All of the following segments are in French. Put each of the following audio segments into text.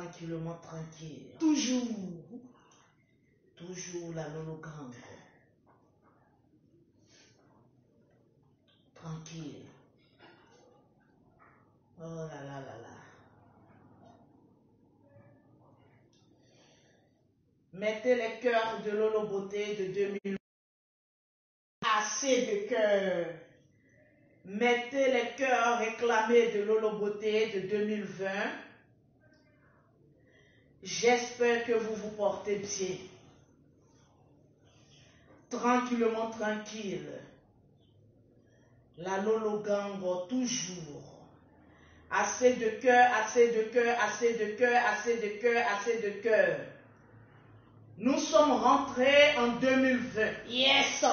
tranquillement, tranquille. Toujours. Toujours la Lolo Gang. Tranquille. Oh là là là là. Mettez les cœurs de Lolo Beauté de 2000. Assez de cœurs. Mettez les cœurs réclamés de Lolo Beauté de 2020. J'espère que vous vous portez bien. Tranquillement, tranquille. La Lolo Gang, toujours. Assez de cœur, assez de cœur, assez de cœur, assez de cœur, assez de cœur. Nous sommes rentrés en 2020. Yes.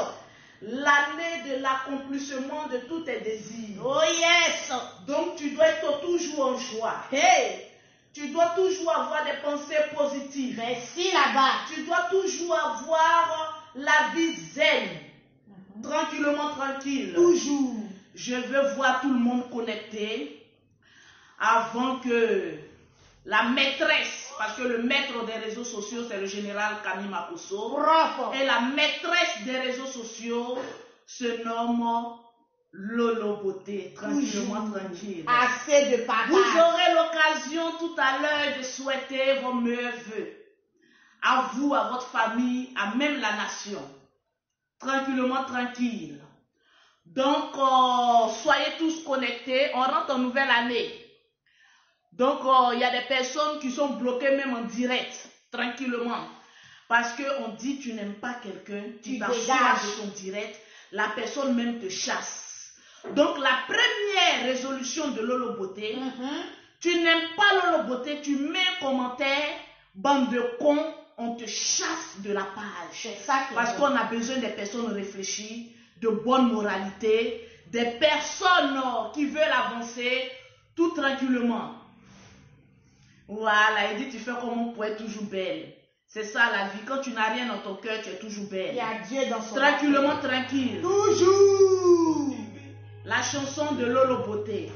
L'année de l'accomplissement de tous tes désirs. Oh yes. Donc tu dois être toujours en joie. Hey. Tu dois toujours avoir des pensées positives. Merci là-bas. Tu dois toujours avoir la vie zen. Tranquillement, tranquille. Toujours. Je veux voir tout le monde connecté avant que la maîtresse, parce que le maître des réseaux sociaux, c'est le général Camille Makosso. Propre. Et la maîtresse des réseaux sociaux se nomme Lolo Beauté. Tranquillement, tranquille. Assez de papa. Vous aurez l'occasion tout à l'heure de souhaiter vos meilleurs vœux. À vous, à votre famille, à même la nation. Tranquillement, tranquille. Donc, soyez tous connectés. On rentre en nouvelle année. Donc, il y a des personnes qui sont bloquées même en direct, tranquillement. Parce qu'on dit tu n'aimes pas quelqu'un, tu t'assois de ton direct, la personne même te chasse. Donc, la première résolution de Lolo Beauté, tu n'aimes pas Lolo Beauté, tu mets un commentaire, bande de cons, on te chasse de la page. C'est ça qui Parce qu'on a besoin des personnes réfléchies, de bonne moralité, des personnes qui veulent avancer tout tranquillement. Voilà, il dit tu fais comment pour être toujours belle. C'est ça la vie. Quand tu n'as rien dans ton cœur, tu es toujours belle. Il y a Dieu dans son Tranquillement, tranquille. Toujours. La chanson de Lolo Beauté.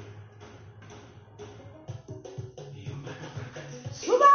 Souba.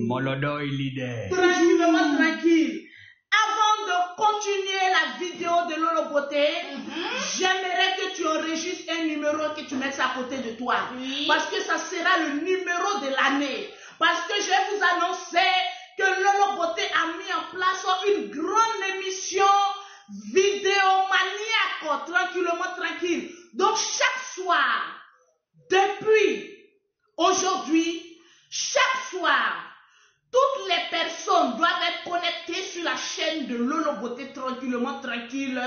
Molodoi leader. Tranquillement, tranquille. Avant de continuer la vidéo de Lolo Beauté, j'aimerais que tu enregistres un numéro et que tu mettes ça à côté de toi. Oui. Parce que ça sera le numéro de l'année. Parce que je vais vous annoncer que Lolo Beauté a mis en place une grande émission vidéo maniaque, tranquillement, tranquille. Donc chaque soir, depuis aujourd'hui, chaque soir, toutes les personnes doivent être connectées sur la chaîne de Lolo Beauté tranquillement, tranquille,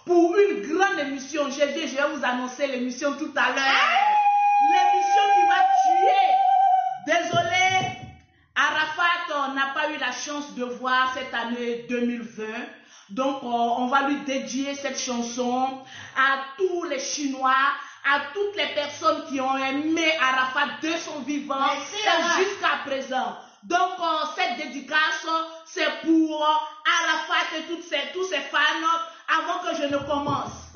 pour une grande émission. Je vais vous annoncer l'émission tout à l'heure. L'émission qui va tuer. Désolé, Arafat n'a pas eu la chance de voir cette année 2020. Donc, on va lui dédier cette chanson à tous les Chinois, à toutes les personnes qui ont aimé Arafat de son vivant jusqu'à présent. Donc, cette dédicace, c'est pour Arafat et tous ses fans avant que je ne commence.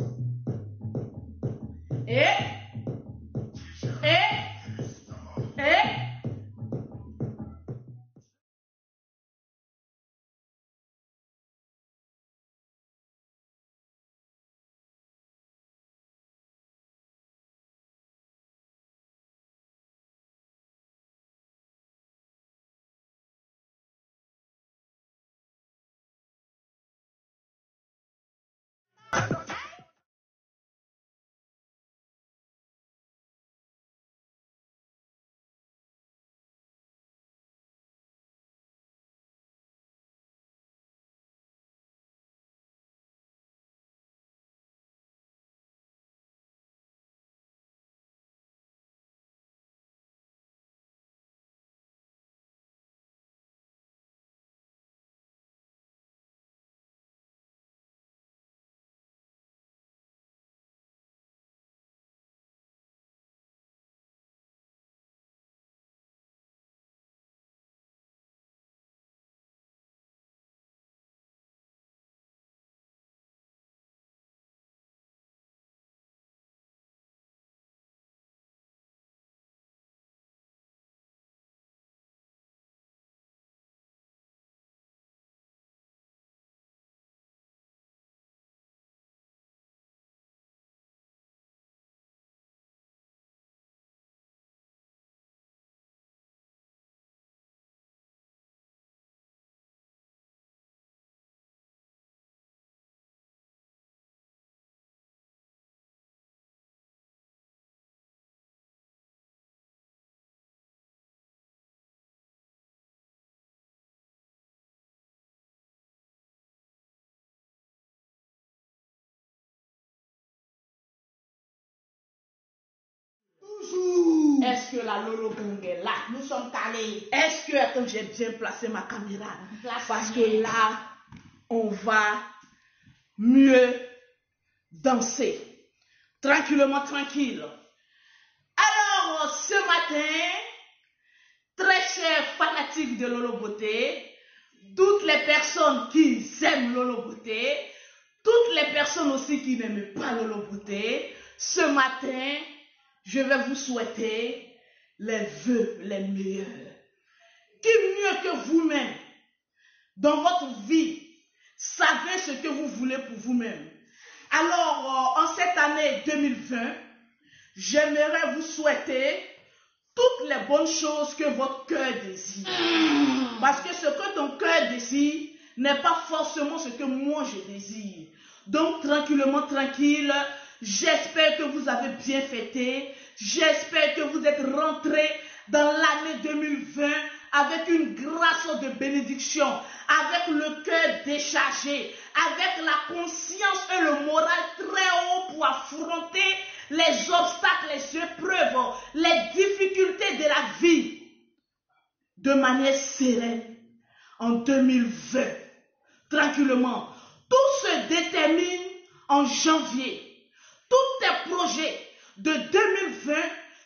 Est-ce que la Lolo Gang est là? Nous sommes calés. Est-ce que, attends, j'ai bien placé ma caméra? Place Parce bien. que là, on va mieux danser. Tranquillement, tranquille. Alors, ce matin, très chers fanatiques de Lolo Beauté, toutes les personnes qui aiment Lolo Beauté, toutes les personnes aussi qui n'aiment pas Lolo Beauté, ce matin, je vais vous souhaiter les vœux les meilleurs. Qui mieux que vous-même, dans votre vie, savez ce que vous voulez pour vous-même. Alors, en cette année 2020, j'aimerais vous souhaiter toutes les bonnes choses que votre cœur désire. Parce que ce que ton cœur désire n'est pas forcément ce que moi je désire. Donc, tranquillement, tranquille, j'espère que vous avez bien fêté. J'espère que vous êtes rentrés dans l'année 2020 avec une grâce de bénédiction, avec le cœur déchargé, avec la conscience et le moral très haut pour affronter les obstacles, les épreuves, les difficultés de la vie de manière sereine en 2020. Tranquillement. Tout se détermine en janvier. Tous tes projets de 2020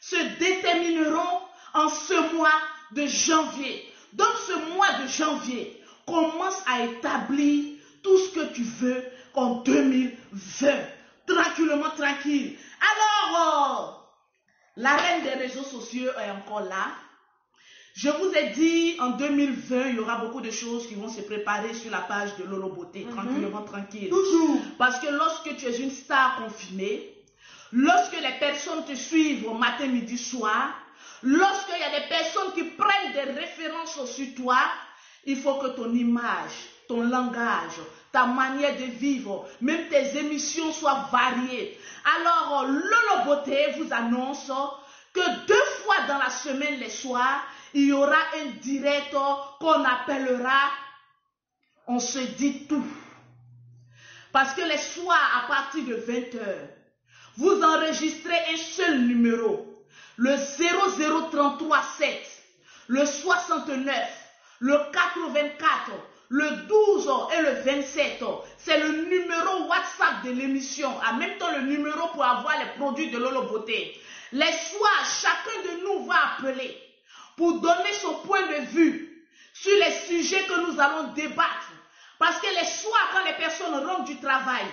se détermineront en ce mois de janvier. Donc ce mois de janvier, commence à établir tout ce que tu veux en 2020. Tranquillement, tranquille. Alors, la reine des réseaux sociaux est encore là. Je vous ai dit, en 2020, il y aura beaucoup de choses qui vont se préparer sur la page de Lolo Beauté, tranquillement, tranquille. Toujours. Parce que lorsque tu es une star confirmée, lorsque les personnes te suivent matin, midi, soir, lorsqu'il y a des personnes qui prennent des références sur toi, il faut que ton image, ton langage, ta manière de vivre, même tes émissions soient variées. Alors, Lolo Beauté vous annonce que 2 fois dans la semaine, les soirs, il y aura un direct qu'on appellera « On se dit tout ». Parce que les soirs, à partir de 20h, vous enregistrez un seul numéro, le 00337, le 69, le 84, le 12 et le 27. C'est le numéro WhatsApp de l'émission. En même temps, le numéro pour avoir les produits de Lolo Beauté. Les soirs, chacun de nous va appeler pour donner son point de vue sur les sujets que nous allons débattre. Parce que les soirs, quand les personnes rentrent du travail,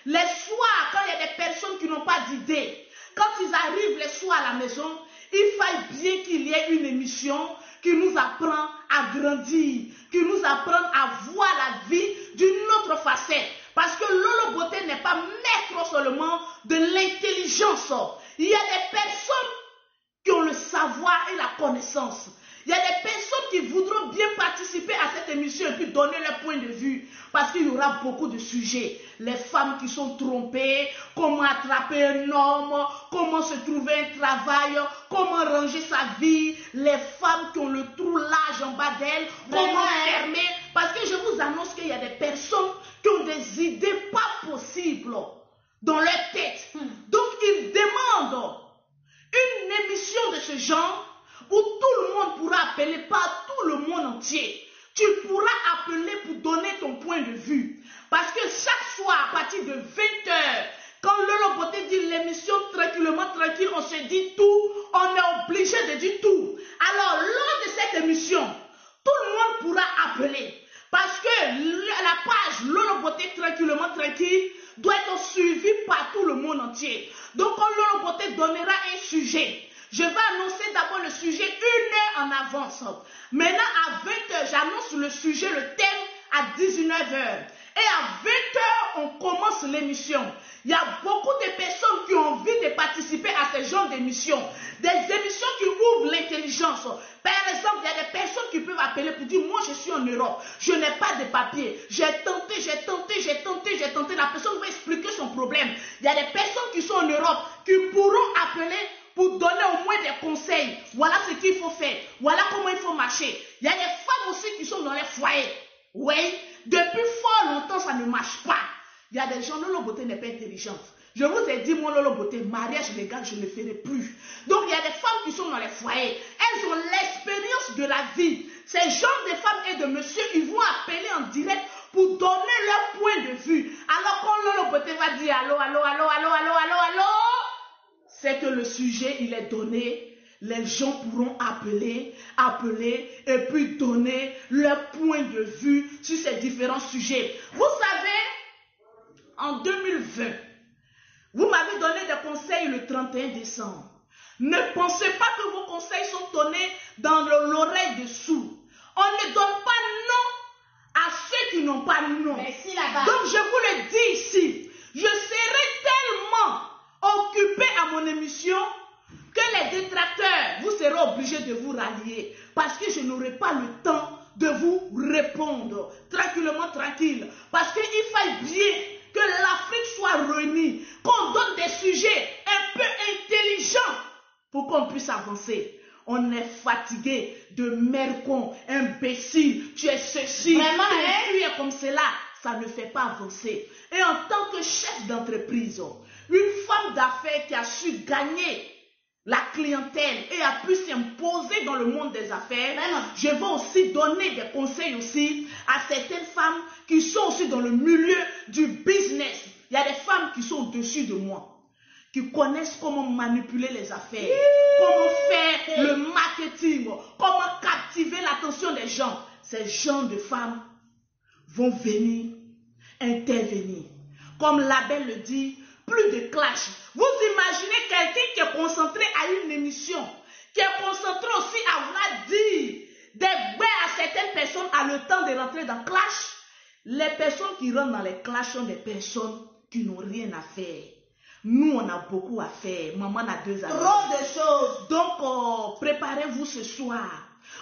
les soirs, quand il y a des personnes qui n'ont pas d'idée, quand ils arrivent les soirs à la maison, il faille bien qu'il y ait une émission qui nous apprend à grandir, qui nous apprend à voir la vie d'une autre facette. Parce que Lolo Beauté n'est pas maître seulement de l'intelligence. Il y a des personnes qui ont le savoir et la connaissance. Il y a des personnes qui voudront bien participer à cette émission et puis donner leur point de vue. Parce qu'il y aura beaucoup de sujets. Les femmes qui sont trompées, comment attraper un homme, comment se trouver un travail, comment ranger sa vie, les femmes qui ont le trou large en bas d'elles, comment fermer. Parce que je vous annonce qu'il y a des personnes qui ont des idées pas possibles dans leur tête. Donc ils demandent une émission de ce genre où tout le monde pourra appeler, pas tout le monde entier. Tu pourras appeler pour donner ton point de vue. Parce que chaque soir, à partir de 20h, quand Lolo Beauté dit l'émission tranquillement, tranquille, on se dit tout, on est obligé de dire tout. Alors, lors de cette émission, tout le monde pourra appeler. Parce que la page Lolo Beauté tranquillement, tranquille, doit être suivie par tout le monde entier. Donc, quand Lolo Beauté donnera un sujet, je vais annoncer d'abord le sujet 1 heure en avance. Maintenant, à 20h, j'annonce le sujet, le thème à 19h. Et à 20h, on commence l'émission. Il y a beaucoup de personnes qui ont envie de participer à ce genre d'émissions. Des émissions qui ouvrent l'intelligence. Par exemple, il y a des personnes qui peuvent appeler pour dire, moi je suis en Europe, je n'ai pas de papier. J'ai tenté. La personne va expliquer son problème. Il y a des personnes qui sont en Europe qui pourront appeler pour donner au moins des conseils. Voilà ce qu'il faut faire. Voilà comment il faut marcher. Il y a des femmes aussi qui sont dans les foyers. Oui, depuis fort longtemps, ça ne marche pas. Il y a des gens, Lolo Beauté n'est pas intelligente. Je vous ai dit, moi, Lolo Beauté, mariage légal, je ne le ferai plus. Donc, il y a des femmes qui sont dans les foyers. Elles ont l'expérience de la vie. Ces genres de femmes et de messieurs, ils vont appeler en direct pour donner leur point de vue. Alors, quand Lolo Beauté va dire allô, c'est que le sujet, il est donné. Les gens pourront appeler et puis donner leur point de vue sur ces différents sujets. Vous savez, en 2020, vous m'avez donné des conseils le 31 décembre. Ne pensez pas que vos conseils sont donnés dans l'oreille dessous. On ne donne pas non à ceux qui n'ont pas non. Merci là-bas. Donc je vous le dis ici, je serai tellement occupé à mon émission que les détracteurs, vous serez obligés de vous rallier parce que je n'aurai pas le temps de vous répondre tranquillement, tranquille. Parce qu'il faille bien que l'Afrique soit réunie, qu'on donne des sujets un peu intelligents pour qu'on puisse avancer. On est fatigué de mercons, imbéciles, tu es ceci, tu es comme cela. Ça ne fait pas avancer. Et en tant que chef d'entreprise, une femme d'affaires qui a su gagner la clientèle et a pu s'imposer dans le monde des affaires, je vais aussi donner des conseils aussi à certaines femmes qui sont aussi dans le milieu du business. Il y a des femmes qui sont au-dessus de moi, qui connaissent comment manipuler les affaires, comment faire le marketing, comment captiver l'attention des gens. Ces gens de femmes vont venir intervenir. Comme Label le dit, plus de clash. Vous imaginez quelqu'un qui est concentré à une émission, qui est concentré aussi à vouloir dire des ouais à certaines personnes à le temps de rentrer dans clash. Les personnes qui rentrent dans les clashs sont des personnes qui n'ont rien à faire. Nous, on a beaucoup à faire. Maman a 2 ans. Trop de choses. Donc, préparez-vous ce soir.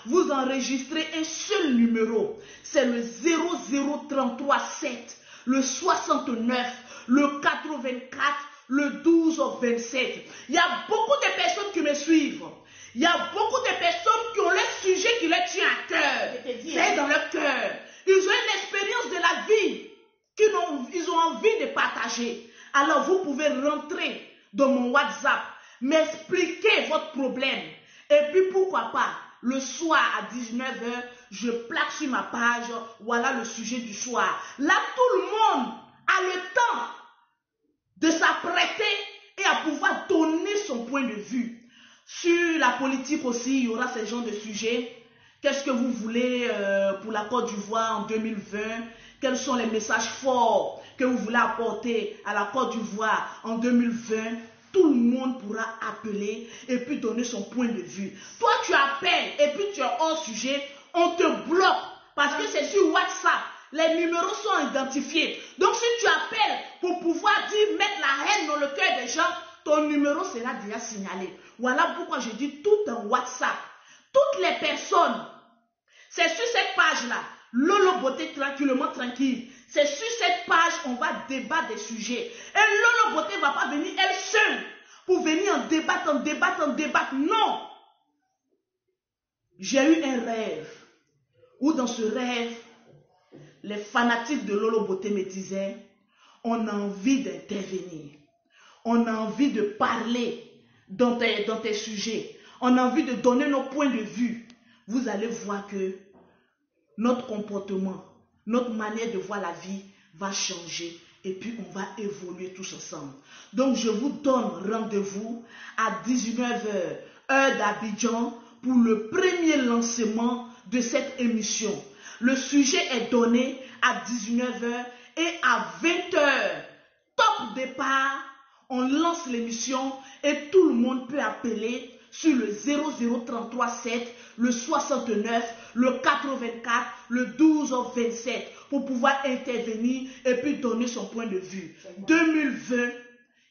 Vous enregistrez un seul numéro. C'est le 00337, le 69, le 84, le 1227. Il y a beaucoup de personnes qui me suivent. Il y a beaucoup de personnes qui ont le sujet qui leur tient à cœur. C'est dans leur cœur. Ils ont une expérience de la vie qu'ils ont envie de partager. Alors vous pouvez rentrer dans mon WhatsApp, m'expliquer votre problème. Et puis pourquoi pas, le soir à 19h, je plaque sur ma page, voilà le sujet du soir. Là, tout le monde a le temps de s'apprêter et à pouvoir donner son point de vue. Sur la politique aussi, il y aura ce genre de sujets. Qu'est-ce que vous voulez pour la Côte d'Ivoire en 2020? Quels sont les messages forts que vous voulez apporter à la Côte d'Ivoire en 2020? Tout le monde pourra appeler et puis donner son point de vue. Toi, tu appelles et puis tu es hors sujet, on te bloque parce que c'est sur WhatsApp. Les numéros sont identifiés. Donc, si tu appelles pour pouvoir dire, mettre la haine dans le cœur des gens, ton numéro sera déjà signalé. Voilà pourquoi je dis tout en WhatsApp. Toutes les personnes, c'est sur cette page-là, Lolo Beauté tranquillement tranquille. C'est sur cette page on va débattre des sujets. Et Lolo Beauté ne va pas venir elle seule pour venir en débattre. Non. J'ai eu un rêve où dans ce rêve, les fanatiques de Lolo Beauté me disaient, on a envie d'intervenir. On a envie de parler dans tes sujets. On a envie de donner nos points de vue. Vous allez voir que notre comportement, notre manière de voir la vie va changer et puis on va évoluer tous ensemble. Donc je vous donne rendez-vous à 19h, heure d'Abidjan, pour le premier lancement de cette émission. Le sujet est donné à 19h et à 20h. Top départ, on lance l'émission et tout le monde peut appeler sur le 00337, le 69, le 84, le 1227 pour pouvoir intervenir et puis donner son point de vue. 2020,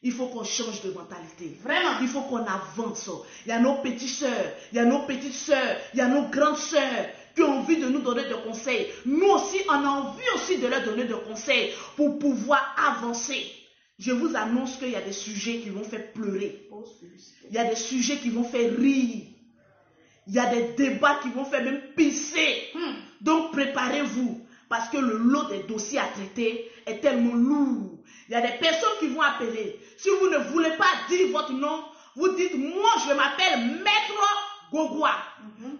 il faut qu'on change de mentalité. Vraiment, il faut qu'on avance. Il y a nos petites sœurs, il y a nos petites sœurs, il y a nos grandes sœurs qui ont envie de nous donner des conseils. Nous aussi, on a envie aussi de leur donner des conseils pour pouvoir avancer. Je vous annonce qu'il y a des sujets qui vont faire pleurer. Il y a des sujets qui vont faire rire. Il y a des débats qui vont faire même pisser. Donc préparez-vous. Parce que le lot des dossiers à traiter est tellement lourd. Il y a des personnes qui vont appeler. Si vous ne voulez pas dire votre nom, vous dites, moi je m'appelle Maître Gogoua.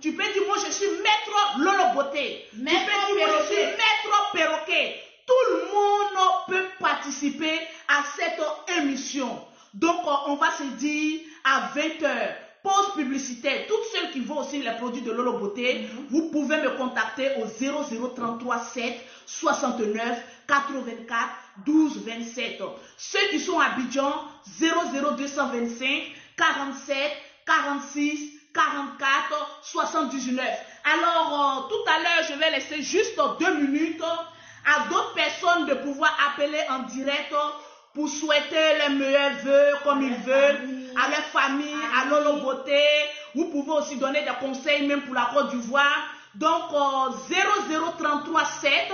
Tu peux dire, moi je suis Maître Lolo Beauté. Tu peux dire, moi je suis Maître Perroquet. Tout le monde peut participer à cette émission. Donc, on va se dire à 20h, pause publicitaire. Toutes celles qui vont aussi les produits de Lolo Beauté, vous pouvez me contacter au 00337 69 84 12 27. Ceux qui sont à Abidjan, 00225 47 46 44 79. Alors, tout à l'heure, je vais laisser juste 2 minutes à d'autres personnes de pouvoir appeler en direct pour souhaiter les meilleurs vœux comme ils veulent, à leur famille, à Lolo Beauté. Vous pouvez aussi donner des conseils même pour la Côte d'Ivoire. Donc 00337,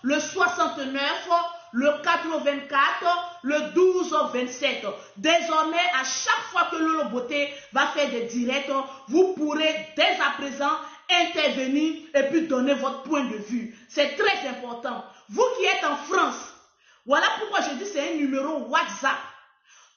le 69, le 84, le 1227. Désormais, à chaque fois que Lolo Beauté va faire des directs, vous pourrez dès à présent intervenir et puis donner votre point de vue. C'est très important. Vous qui êtes en France, voilà pourquoi je dis c'est un numéro WhatsApp.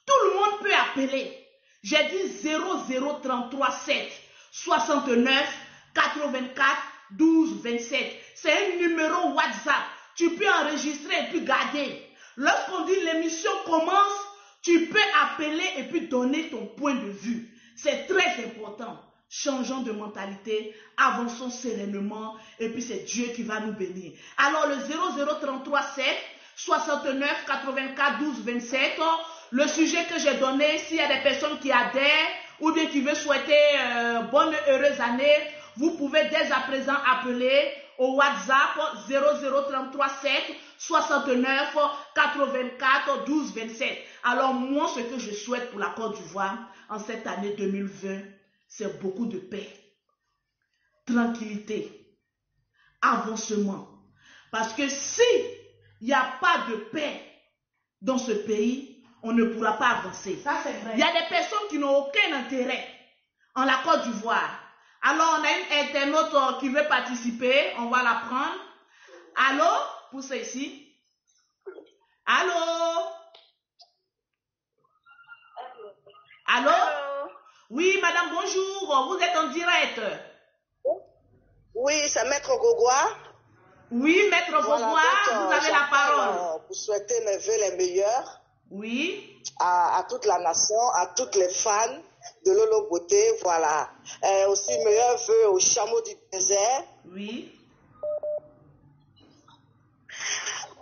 Tout le monde peut appeler. J'ai dit 00337 69 84 12 27. C'est un numéro WhatsApp. Tu peux enregistrer et puis garder. Lorsqu'on dit l'émission commence, tu peux appeler et puis donner ton point de vue. C'est très important. Changeons de mentalité, avançons sereinement et puis c'est Dieu qui va nous bénir. Alors le 00337 69 84 12 27, le sujet que j'ai donné, s'il y a des personnes qui adhèrent ou bien qui veut souhaiter bonne heureuse année, vous pouvez dès à présent appeler au WhatsApp 0033 7 69 84 12 27. Alors moi, ce que je souhaite pour la Côte d'Ivoire en cette année 2020, c'est beaucoup de paix, tranquillité, avancement. Parce que si il n'y a pas de paix dans ce pays, on ne pourra pas avancer. Ça, c'est vrai. Il y a des personnes qui n'ont aucun intérêt en la Côte d'Ivoire. Alors, on a une internaute qui veut participer. On va la prendre. Allô? Pour ça ici. Allô? Allô? Oui, madame, bonjour. Vous êtes en direct. Oui, c'est Maître Gogois. Oui, Maître Gogois, vous avez la parole. Pour souhaiter mes vœux les meilleurs. Oui. À toute la nation, à toutes les fans de Lolo Beauté, voilà. Aussi meilleurs vœux au chameau du désert. Oui.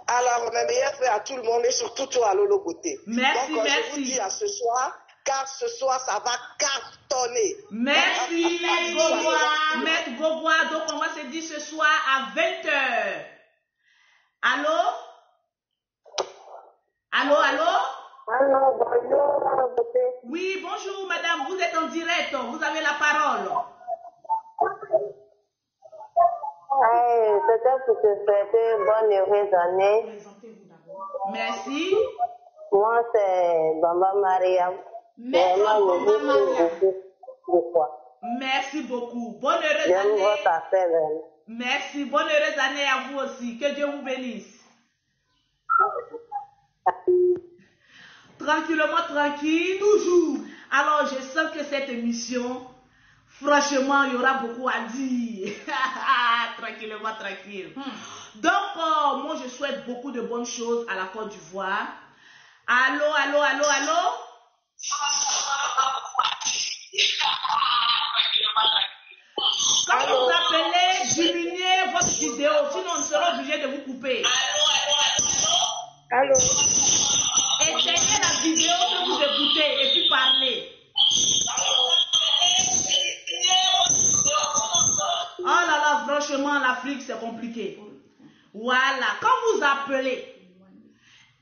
Alors, mes meilleurs vœux à tout le monde et surtout toi à Lolo Beauté. Merci, donc, merci. je vous dis à ce soir, car ce soir, ça va cartonner. Merci, Gogois. Maître Gogois, donc on va se dire ce soir à 20h. Allô? Allô, allô? Alors, bonjour, Beauté. Oui, bonjour, madame. Vous êtes en direct. Vous avez la parole. Peut-être pour te souhaiter bonne heureuse année. Présentez-vous d'abord. Merci. Moi, c'est Bamba Mariam. Maître Bamba Mariam. Merci beaucoup. Bonne heureuse J'aime année. votre appel. Merci. Bonne heureuse année à vous aussi. Que Dieu vous bénisse. Tranquillement, tranquille. Toujours. Alors, je sens que cette émission, franchement, il y aura beaucoup à dire. Tranquillement, tranquille. Donc, moi, je souhaite beaucoup de bonnes choses à la Côte d'Ivoire. Allô, allô, allô, allô? Quand vous appelez, diminuez votre vidéo, sinon on sera obligé de vous couper. Allô? Éteignez la vidéo que vous écoutez et puis parlez. Oh là là, franchement, l'Afrique, c'est compliqué. Voilà, quand vous appelez,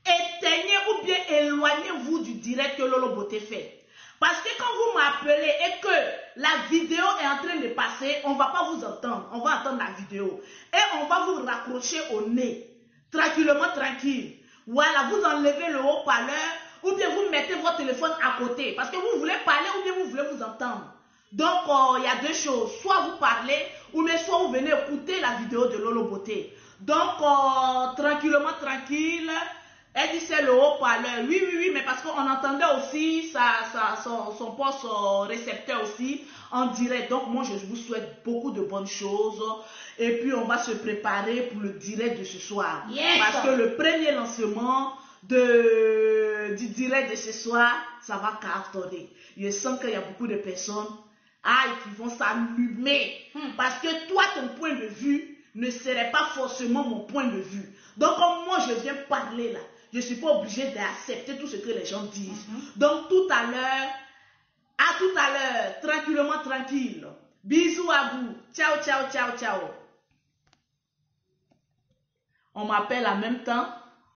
éteignez ou bien éloignez-vous du direct que Lolo Beauté fait. Parce que quand vous m'appelez et que la vidéo est en train de passer, on ne va pas vous entendre. On va entendre la vidéo. Et on va vous raccrocher au nez. Tranquillement, tranquille. Voilà, vous enlevez le haut-parleur ou bien vous mettez votre téléphone à côté. Parce que vous voulez parler ou bien vous voulez vous entendre. Donc, il y a deux choses. Soit vous parlez ou bien soit vous venez écouter la vidéo de Lolo Beauté. Donc, tranquillement, tranquille. Elle dit c'est le haut-parleur. Oui, oui, oui, mais parce qu'on entendait aussi son poste récepteur aussi en direct. Donc, moi, je vous souhaite beaucoup de bonnes choses. Et puis, on va se préparer pour le direct de ce soir. Yes. Parce que le premier lancement du direct de ce soir, ça va cartonner. Je sens qu'il y a beaucoup de personnes qui vont s'allumer. Parce que toi, ton point de vue ne serait pas forcément mon point de vue. Donc, comme moi, je viens parler là, je ne suis pas obligée d'accepter tout ce que les gens disent. Donc, tout à l'heure, tranquillement, tranquille. Bisous à vous. Ciao, ciao, ciao, ciao. On m'appelle en même temps.